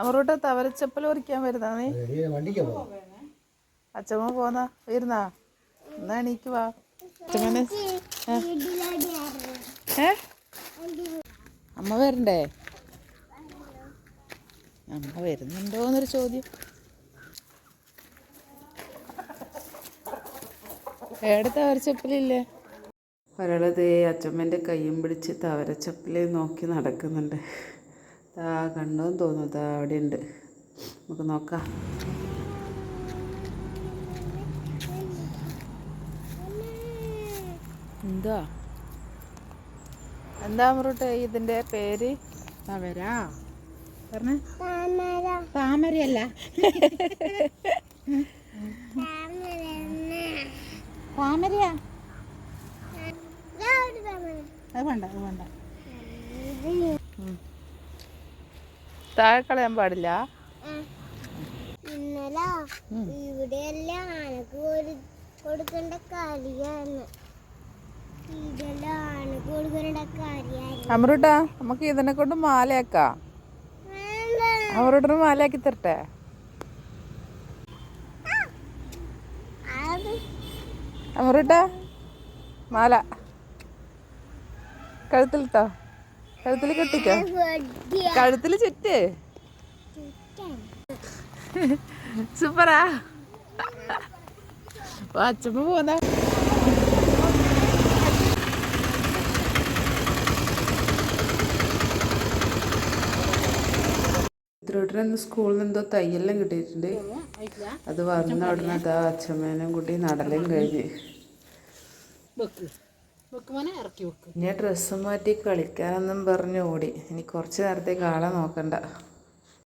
അവരോട്ട് തവരച്ചപ്പൽ ഒറിക്കാൻ വരുന്നാ നീ? അച്ഛമ്മ പോന്നാ വരുന്നാ? എന്നാ എണീക്ക് വാ. അച്ഛമ്മനെ അമ്മ വരണ്ടേ? അമ്മ വരുന്നുണ്ടോന്നൊരു ചോദ്യം. ഏടെ തവരച്ചപ്പലില്ലേ? ഒരാളതേ അച്ഛമ്മേൻ്റെ കയ്യും പിടിച്ച് തവരച്ചപ്പല് നോക്കി നടക്കുന്നുണ്ട്. ദാ കണ്ടോന്ന് തോന്നുന്നു. ദാ അവിടെ ഉണ്ട്. നമുക്ക് നോക്കാം. എന്താ എന്താ അമറൂട്ടെ ഇതിൻ്റെ പേര്? തവരാ പറഞ്ഞ താമരയല്ല, താമരയാ. അത് വേണ്ട, അത് വേണ്ട. താഴെ കളയാൻ പാടില്ല. ഇവിടെയല്ല ആനക്ക് കൊടുക്കേണ്ട കാര്യമാണ്. അമറൂട്ടാ നമുക്ക് ഇതിനെ കൊണ്ട് മാലയാക്കാം. അമറൂട്ടിന് മാലയാക്കി തരട്ടെ? അമറൂട്ടാ മാല കഴുത്തിലിട്ടോ? കഴുത്തിൽ കെട്ടിക്കോ, കഴുത്തിൽ ചുറ്റ്. സൂപ്പറാ. അച്ഛമ്മ പോന്നാ. ിന്ന് സ്കൂളിൽ നിന്ന് എന്തോ തയ്യെല്ലാം കിട്ടിയിട്ടുണ്ട്. അത് വന്ന ഉടനെ അതാ അച്ഛമ്മേനും കൂട്ടി നടലും കഴിഞ്ഞ് ഞാൻ ഡ്രസ്സ് മാറ്റി കളിക്കാനെന്നും പറഞ്ഞ് ഓടി. ഇനി കുറച്ച് നേരത്തേക്ക് ആളെ നോക്കണ്ട.